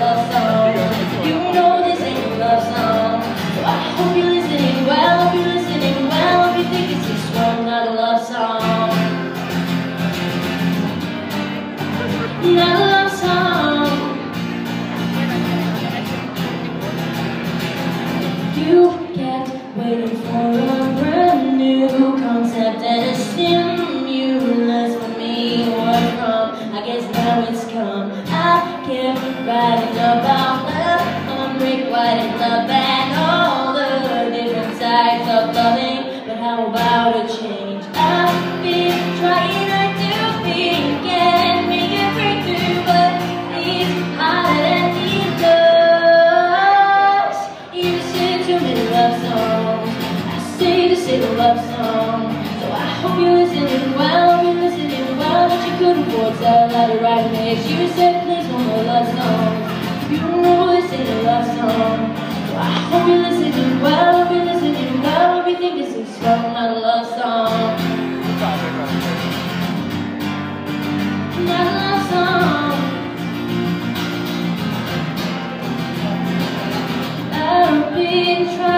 love song. You know this ain't a love song. So I hope you're listening well, hope you're listening well. Hope you think it's this one, not a love song. Not a love song. You kept waiting for a brand new concept and a stimulus for me or from. I guess now it's come. I kept writing about love, Rick White and love and all the different types of loving. But how about a change? I've been trying not to think and make it breakthrough, but it's harder than it does. You sing too many love songs. I sing to sing a love song. So I hope you're listening well, hope you're listening well. But you couldn't afford to let it right next. You said please no more love songs. You know this ain't a love song. So I hope you're listening well, hope you're listening well. Hope you think this is fun, not a love song. Not a love song. I've been trying